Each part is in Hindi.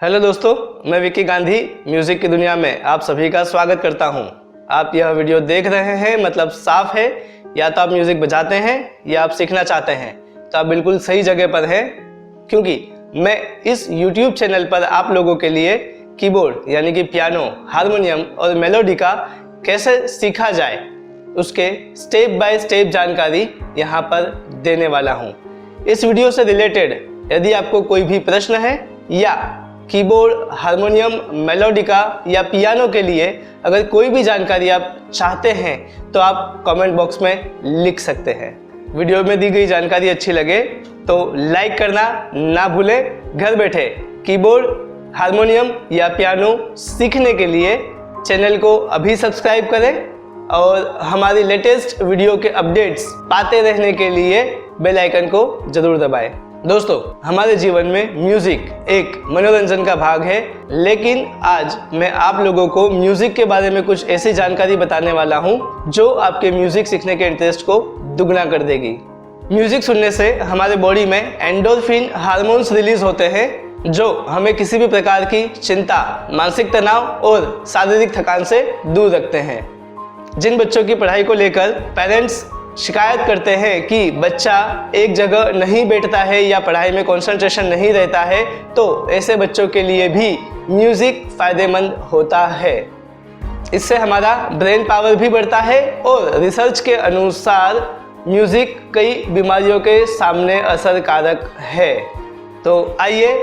हेलो दोस्तों, मैं विक्की गांधी म्यूजिक की दुनिया में आप सभी का स्वागत करता हूं। आप यह वीडियो देख रहे हैं मतलब साफ है, या तो आप म्यूजिक बजाते हैं या आप सीखना चाहते हैं, तो आप बिल्कुल सही जगह पर हैं, क्योंकि मैं इस YouTube चैनल पर आप लोगों के लिए कीबोर्ड यानी कि पियानो, हारमोनियम और मेलोडी का कैसे सीखा जाए उसके स्टेप बाय स्टेप जानकारी यहाँ पर देने वाला हूँ। इस वीडियो से रिलेटेड यदि आपको कोई भी प्रश्न है या कीबोर्ड, हारमोनियम, मेलोडिका या पियानो के लिए अगर कोई भी जानकारी आप चाहते हैं तो आप कमेंट बॉक्स में लिख सकते हैं। वीडियो में दी गई जानकारी अच्छी लगे तो लाइक करना ना भूलें। घर बैठे कीबोर्ड, हारमोनियम या पियानो सीखने के लिए चैनल को अभी सब्सक्राइब करें और हमारी लेटेस्ट वीडियो के अपडेट्स पाते रहने के लिए बेल आइकन को जरूर दबाएं। दोस्तों, हमारे जीवन में म्यूजिक एक मनोरंजन का भाग है, लेकिन आज मैं आप लोगों को म्यूजिक के बारे में कुछ ऐसी जानकारी बताने वाला हूं जो आपके म्यूजिक सीखने के इंटरेस्ट को दुगना कर देगी। म्यूजिक सुनने से हमारे बॉडी में एंडोर्फिन हार्मोन्स रिलीज होते हैं जो हमें किसी भी प्रकार की चिंता, मानसिक तनाव और शारीरिक थकान से दूर रखते हैं। जिन बच्चों की पढ़ाई को लेकर पेरेंट्स शिकायत करते हैं कि बच्चा एक जगह नहीं बैठता है या पढ़ाई में कंसंट्रेशन नहीं रहता है, तो ऐसे बच्चों के लिए भी म्यूजिक फायदेमंद होता है। इससे हमारा ब्रेन पावर भी बढ़ता है और रिसर्च के अनुसार म्यूजिक कई बीमारियों के सामने असरकारक है। तो आइए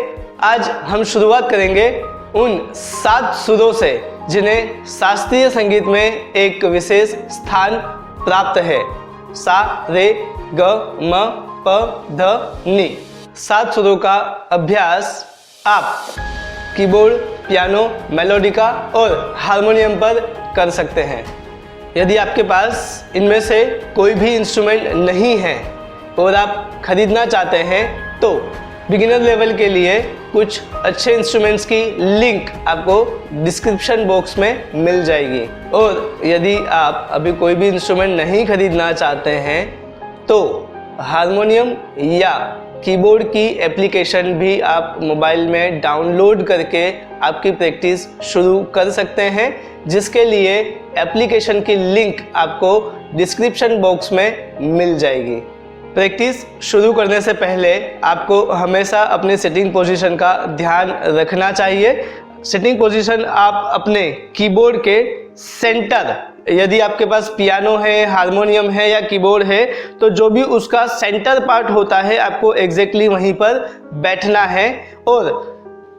आज हम शुरुआत करेंगे उन 7 सुरों से जिन्हें शास्त्रीय संगीत में एक विशेष स्थान प्राप्त है। सा, रे, ग, म, प, ध, नि। 7 सुरों का अभ्यास आप कीबोर्ड, पियानो, मेलोडिका और हारमोनियम पर कर सकते हैं। यदि आपके पास इनमें से कोई भी इंस्ट्रूमेंट नहीं है और आप खरीदना चाहते हैं तो बिगिनर लेवल के लिए कुछ अच्छे इंस्ट्रूमेंट्स की लिंक आपको डिस्क्रिप्शन बॉक्स में मिल जाएगी। और यदि आप अभी कोई भी इंस्ट्रूमेंट नहीं खरीदना चाहते हैं तो हारमोनियम या कीबोर्ड की एप्लीकेशन भी आप मोबाइल में डाउनलोड करके आपकी प्रैक्टिस शुरू कर सकते हैं, जिसके लिए एप्लीकेशन की लिंक आपको डिस्क्रिप्शन बॉक्स में मिल जाएगी। प्रैक्टिस शुरू करने से पहले आपको हमेशा अपने सिटिंग पोजीशन का ध्यान रखना चाहिए। सिटिंग पोजीशन आप अपने कीबोर्ड के सेंटर, यदि आपके पास पियानो है, हारमोनियम है या कीबोर्ड है, तो जो भी उसका सेंटर पार्ट होता है आपको एग्जैक्टली वहीं पर बैठना है। और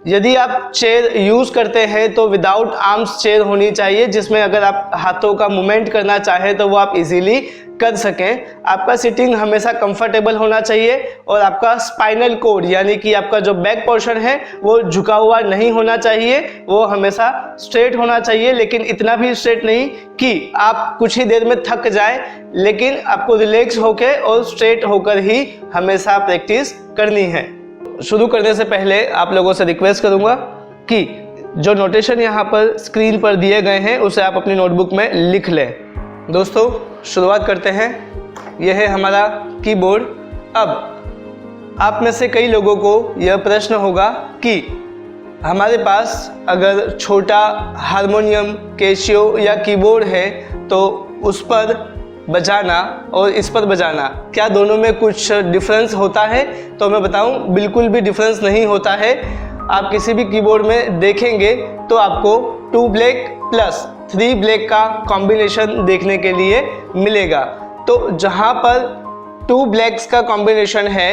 यदि आप चेयर यूज करते हैं तो विदाउट आर्म्स चेयर होनी चाहिए, जिसमें अगर आप हाथों का मूवमेंट करना चाहें तो वो आप इजीली कर सकें। आपका सिटिंग हमेशा कंफर्टेबल होना चाहिए और आपका स्पाइनल कोड यानी कि आपका जो बैक पोर्शन है वो झुका हुआ नहीं होना चाहिए, वो हमेशा स्ट्रेट होना चाहिए, लेकिन इतना भी स्ट्रेट नहीं कि आप कुछ ही देर में थक जाए, लेकिन आपको रिलैक्स होकर और स्ट्रेट होकर ही हमेशा प्रैक्टिस करनी है। शुरू करने से पहले आप लोगों से रिक्वेस्ट करूंगा कि जो नोटेशन यहाँ पर स्क्रीन पर दिए गए हैं उसे आप अपनी नोटबुक में लिख लें। दोस्तों, शुरुआत करते हैं। यह है हमारा कीबोर्ड। अब आप में से कई लोगों को यह प्रश्न होगा कि हमारे पास अगर छोटा हारमोनियम, कैसियो या कीबोर्ड है तो उस पर बजाना और इस पर बजाना, क्या दोनों में कुछ डिफरेंस होता है? तो मैं बताऊं, बिल्कुल भी डिफरेंस नहीं होता है। आप किसी भी कीबोर्ड में देखेंगे तो आपको 2 ब्लैक प्लस 3 ब्लैक का कॉम्बिनेशन देखने के लिए मिलेगा। तो जहां पर 2 ब्लैक्स का कॉम्बिनेशन है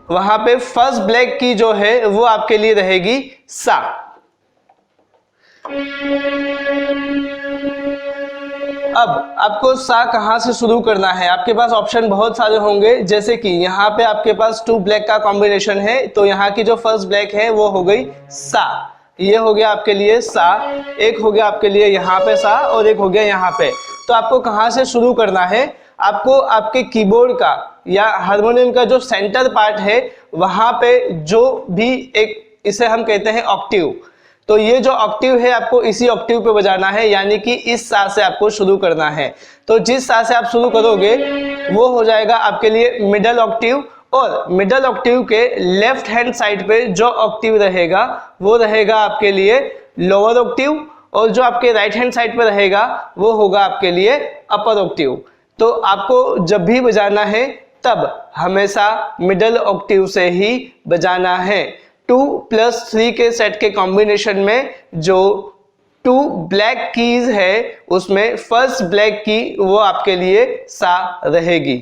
वहां पे फर्स्ट ब्लैक की जो है वो आपके लिए रहेगी सा। अब आपको सा कहां से शुरू करना है? आपके पास ऑप्शन बहुत सारे होंगे, जैसे कि यहाँ पे आपके पास 2 ब्लैक का कॉम्बिनेशन है, तो यहाँ की जो फर्स्ट ब्लैक है वो हो गई सा। ये हो गया आपके लिए सा, एक हो गया आपके लिए यहाँ पे सा और एक हो गया यहाँ पे। तो आपको कहाँ से शुरू करना है? आपको आपके कीबोर्ड का या हारमोनियम का जो सेंटर पार्ट है वहां पे जो भी एक, इसे हम कहते हैं ऑक्टेव, तो ये जो ऑक्टेव है आपको इसी ऑक्टेव पे बजाना है, यानी कि इस सा से आपको शुरू करना है। तो जिस सा से आप शुरू करोगे वो हो जाएगा आपके लिए मिडल ऑक्टेव और मिडल ऑक्टेव के लेफ्ट हैंड साइड पे जो ऑक्टेव रहेगा वो रहेगा आपके लिए लोअर ऑक्टेव, और जो आपके राइट हैंड साइड पे रहेगा वो होगा आपके लिए अपर ऑक्टेव। तो आपको जब भी बजाना है तब हमेशा मिडल ऑक्टेव से ही बजाना है। 2+3 के सेट के कॉम्बिनेशन में जो 2 ब्लैक कीज है उसमें फर्स्ट ब्लैक की वो आपके लिए सा रहेगी।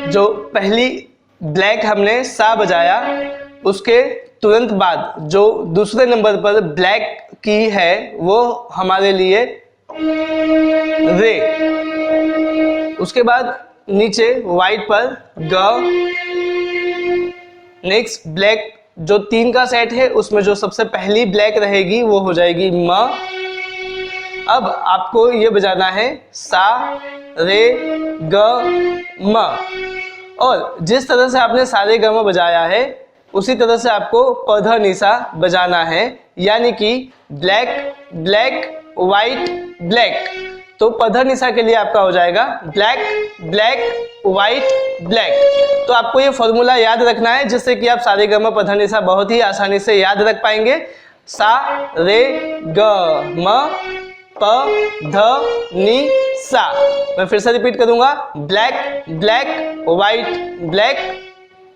जो पहली ब्लैक हमने सा बजाया उसके तुरंत बाद जो दूसरे नंबर पर ब्लैक की है वो हमारे लिए रे। उसके बाद नीचे वाइट पर ग। नेक्स्ट ब्लैक जो 3 का सेट है उसमें जो सबसे पहली ब्लैक रहेगी वो हो जाएगी म। अब आपको ये बजाना है सा रे ग म, और जिस तरह से आपने सारे ग म बजाया है उसी तरह से आपको प ध नि सा बजाना है, यानी कि ब्लैक ब्लैक वाइट ब्लैक। तो प ध नि सा के लिए आपका हो जाएगा ब्लैक ब्लैक वाइट ब्लैक। तो आपको ये फॉर्मूला याद रखना है जिससे कि आप सारे ग म प ध नि सा बहुत ही आसानी से याद रख पाएंगे। सा रे ग म प ध नि सा। मैं फिर से रिपीट करूंगा, black black white black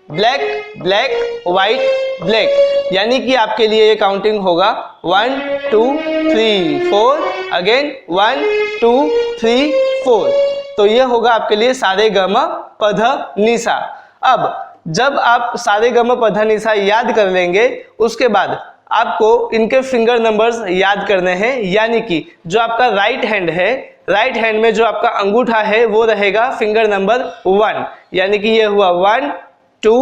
black black white black. यानी कि आपके लिए ये काउंटिंग होगा 1 2 3 4, अगेन 1 2 3 4। तो ये होगा आपके लिए सारे ग म प ध नि सा। अब जब आप सारे ग म प ध नि सा याद कर लेंगे उसके बाद आपको इनके फिंगर नंबर्स याद करने हैं, यानी कि जो आपका राइट हैंड है, राइट हैंड में जो आपका अंगूठा है वो रहेगा फिंगर नंबर 1, यानी कि ये हुआ 1 2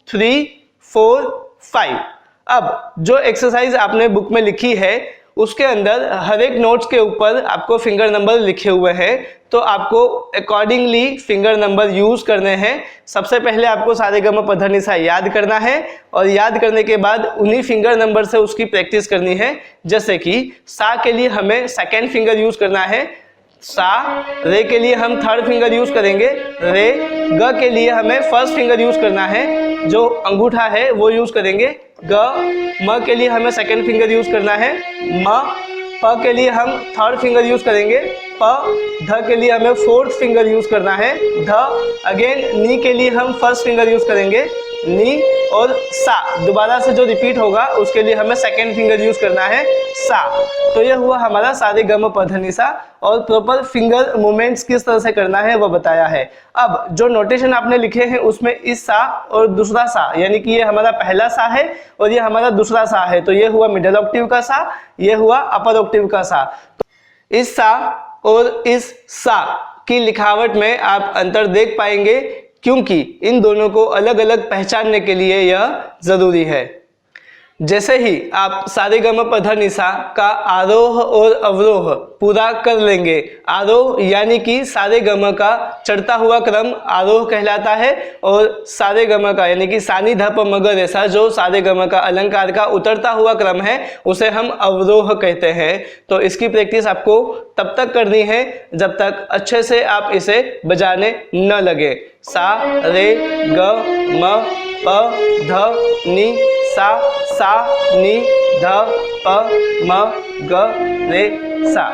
3 4 5। अब जो एक्सरसाइज आपने बुक में लिखी है उसके अंदर हर एक नोट्स के ऊपर आपको फिंगर नंबर लिखे हुए हैं, तो आपको अकॉर्डिंगली फिंगर नंबर यूज करने हैं। सबसे पहले आपको सारे ग म प ध नि सा याद करना है, और याद करने के बाद उन्हीं फिंगर नंबर से उसकी प्रैक्टिस करनी है। जैसे कि सा के लिए हमें सेकेंड फिंगर यूज करना है सा, रे के लिए हम थर्ड फिंगर यूज करेंगे रे, ग के लिए हमें फर्स्ट फिंगर यूज करना है जो अंगूठा है वो यूज करेंगे ग, म के लिए हमें सेकंड फिंगर यूज करना है म, प के लिए हम थर्ड फिंगर यूज करेंगे प, ध के लिए हमें फोर्थ फिंगर यूज करना है ध, अगेन नी के लिए हम फर्स्ट फिंगर यूज करेंगे नी, और सा दोबारा से जो रिपीट होगा उसके लिए हमें सेकंड फिंगर यूज करना है सा। तो ये हुआ हमारा सारे ग म प ध नि सा, और प्रॉपर फिंगर मूवमेंट्स किस तरह से करना है वो बताया है। अब जो नोटेशन आपने लिखे हैं उसमें इस सा और दूसरा सा, यानी कि ये हमारा पहला सा है और ये हमारा दूसरा सा है, तो ये हुआ मिडिल ऑक्टेव का सा, ये हुआ अपर ऑक्टेव का सा। तो इस सा और इस सा की लिखावट में आप अंतर देख पाएंगे, क्योंकि इन दोनों को अलग अलग पहचानने के लिए यह जरूरी है। जैसे ही आप सारे ग म प ध नि सा का आरोह और अवरोह पूरा कर लेंगे, आरोह यानी कि सारे ग म का चढ़ता हुआ क्रम आरोह कहलाता है, और सारे ग म का यानी कि सानी ध प म ग रे सा जो सारे ग म का अलंकार का उतरता हुआ क्रम है उसे हम अवरोह कहते हैं। तो इसकी प्रैक्टिस आपको तब तक करनी है जब तक अच्छे से आप इसे बजाने न लगे। सा रे ग म प ध नि सा, सा नि ध प म ग रे सा।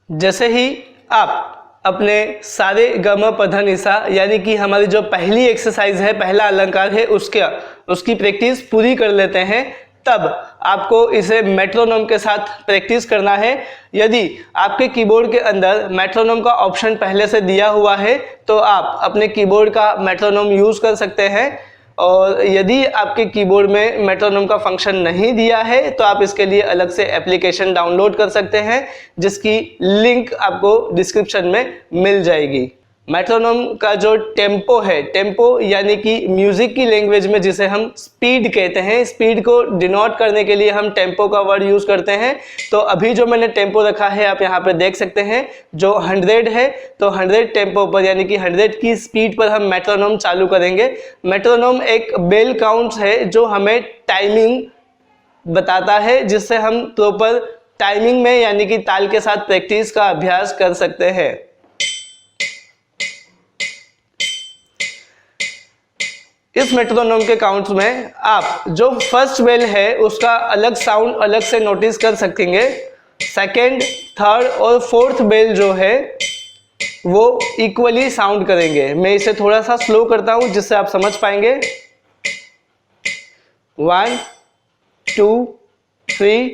जैसे ही आप अपने सारे ग म प ध नि सा यानी कि हमारी जो पहली एक्सरसाइज है, पहला अलंकार है, उसकी प्रैक्टिस पूरी कर लेते हैं, तब आपको इसे मेट्रोनोम के साथ प्रैक्टिस करना है। यदि आपके कीबोर्ड के अंदर मेट्रोनोम का ऑप्शन पहले से दिया हुआ है तो आप अपने कीबोर्ड का मेट्रोनोम यूज कर सकते हैं, और यदि आपके कीबोर्ड में मेट्रोनोम का फंक्शन नहीं दिया है तो आप इसके लिए अलग से एप्लीकेशन डाउनलोड कर सकते हैं, जिसकी लिंक आपको डिस्क्रिप्शन में मिल जाएगी। मेट्रोनोम का जो टेम्पो है, टेम्पो यानी कि म्यूजिक की लैंग्वेज में जिसे हम स्पीड कहते हैं, स्पीड को डिनोट करने के लिए हम टेम्पो का वर्ड यूज करते हैं। तो अभी जो मैंने टेम्पो रखा है आप यहाँ पे देख सकते हैं जो 100 है, तो 100 टेम्पो पर यानी कि 100 की स्पीड पर हम मेट्रोनोम चालू करेंगे। मेट्रोनोम एक बेल काउंट है जो हमें टाइमिंग बताता है, जिससे हम प्रॉपर टाइमिंग में यानी कि ताल के साथ प्रैक्टिस का अभ्यास कर सकते हैं। इस मेट्रोनोम के काउंट्स में आप जो फर्स्ट बेल है उसका अलग साउंड अलग से नोटिस कर सकेंगे। सेकेंड, थर्ड और फोर्थ बेल जो है वो इक्वली साउंड करेंगे। मैं इसे थोड़ा सा स्लो करता हूं जिससे आप समझ पाएंगे। 1 2 3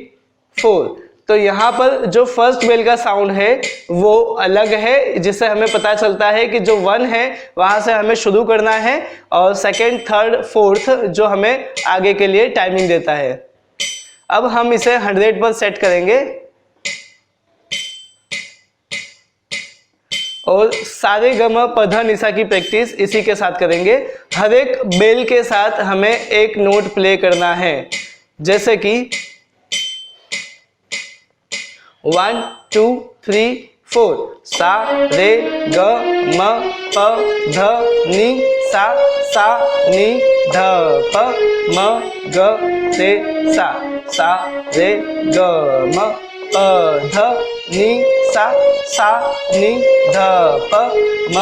4। तो यहाँ पर जो फर्स्ट बेल का साउंड है वो अलग है, जिससे हमें पता चलता है कि जो 1 है वहां से हमें शुरू करना है और सेकेंड, थर्ड, फोर्थ जो हमें आगे के लिए टाइमिंग देता है। अब हम इसे 100 पर सेट करेंगे और सारे गम पध निशा की प्रैक्टिस इसी के साथ करेंगे। हर एक बेल के साथ हमें एक नोट प्ले करना है, जैसे कि 1 2 3 4 सा रे ग म प ध नि सा सा नि ध प म ग रे सा रे ग म प ध नि सा नि ध प म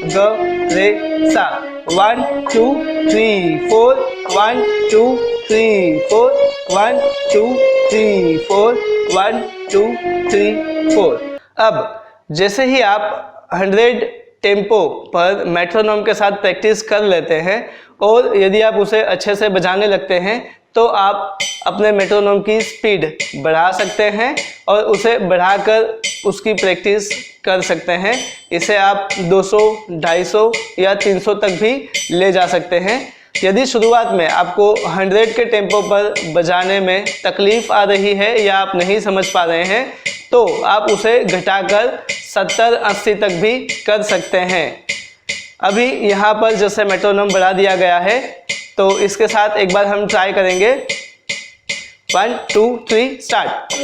ग रे सा। 1 2 3 4 1 2 3 4 1 2 3 4 1 2 3 4। अब जैसे ही आप 100 टेम्पो पर मेट्रोनोम के साथ प्रैक्टिस कर लेते हैं और यदि आप उसे अच्छे से बजाने लगते हैं तो आप अपने मेट्रोनोम की स्पीड बढ़ा सकते हैं और उसे बढ़ाकर उसकी प्रैक्टिस कर सकते हैं। इसे आप 200, 250 या 300 तक भी ले जा सकते हैं। यदि शुरुआत में आपको 100 के टेम्पो पर बजाने में तकलीफ आ रही है या आप नहीं समझ पा रहे हैं तो आप उसे घटाकर 70, 80 तक भी कर सकते हैं। अभी यहाँ पर जैसे मेट्रोनोम बढ़ा दिया गया है तो इसके साथ एक बार हम ट्राई करेंगे। 1 2 3 स्टार्ट।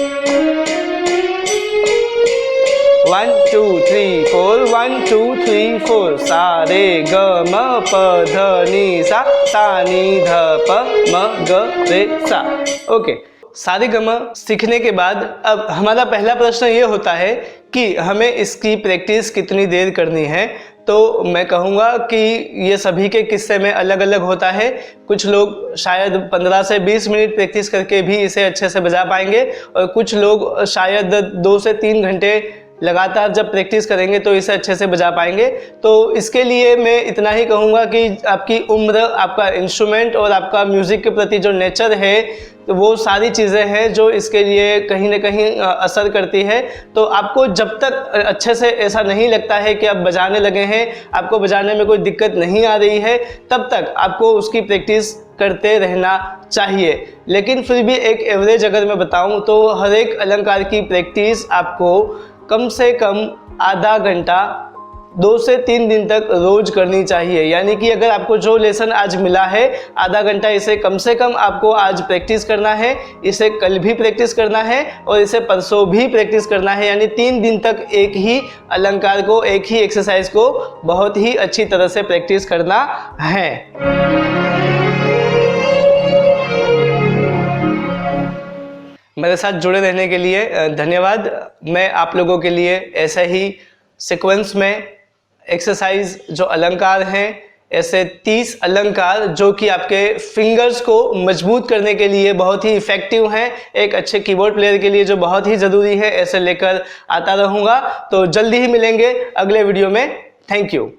1 2 3 4 1 2 3 4 सा रे ग म प ध नि सा नि ध प म ग रे सा। ओके, सारे गम सीखने के बाद अब हमारा पहला प्रश्न ये होता है कि हमें इसकी प्रैक्टिस कितनी देर करनी है। तो मैं कहूँगा कि ये सभी के किस्से में अलग अलग होता है। कुछ लोग शायद 15 से 20 मिनट प्रैक्टिस करके भी इसे अच्छे से बजा पाएंगे और कुछ लोग शायद 2 से 3 घंटे लगातार जब प्रैक्टिस करेंगे तो इसे अच्छे से बजा पाएंगे। तो इसके लिए मैं इतना ही कहूँगा कि आपकी उम्र, आपका इंस्ट्रूमेंट और आपका म्यूज़िक के प्रति जो नेचर है तो वो सारी चीज़ें हैं जो इसके लिए कहीं ना कहीं असर करती है। तो आपको जब तक अच्छे से ऐसा नहीं लगता है कि आप बजाने लगे हैं, आपको बजाने में कोई दिक्कत नहीं आ रही है, तब तक आपको उसकी प्रैक्टिस करते रहना चाहिए। लेकिन फिर भी एक एवरेज अगर मैं बताऊं तो हर एक अलंकार की प्रैक्टिस आपको कम से कम आधा घंटा 2 से 3 दिन तक रोज करनी चाहिए। यानी कि अगर आपको जो लेसन आज मिला है आधा घंटा इसे कम से कम आपको आज प्रैक्टिस करना है, इसे कल भी प्रैक्टिस करना है और इसे परसों भी प्रैक्टिस करना है। यानी 3 दिन तक एक ही अलंकार को, एक ही एक्सरसाइज को बहुत ही अच्छी तरह से प्रैक्टिस करना है। मेरे साथ जुड़े रहने के लिए धन्यवाद। मैं आप लोगों के लिए ऐसे ही सीक्वेंस में एक्सरसाइज जो अलंकार हैं, ऐसे 30 अलंकार जो कि आपके फिंगर्स को मजबूत करने के लिए बहुत ही इफेक्टिव हैं, एक अच्छे कीबोर्ड प्लेयर के लिए जो बहुत ही ज़रूरी है, ऐसे लेकर आता रहूँगा। तो जल्दी ही मिलेंगे अगले वीडियो में। Thank you.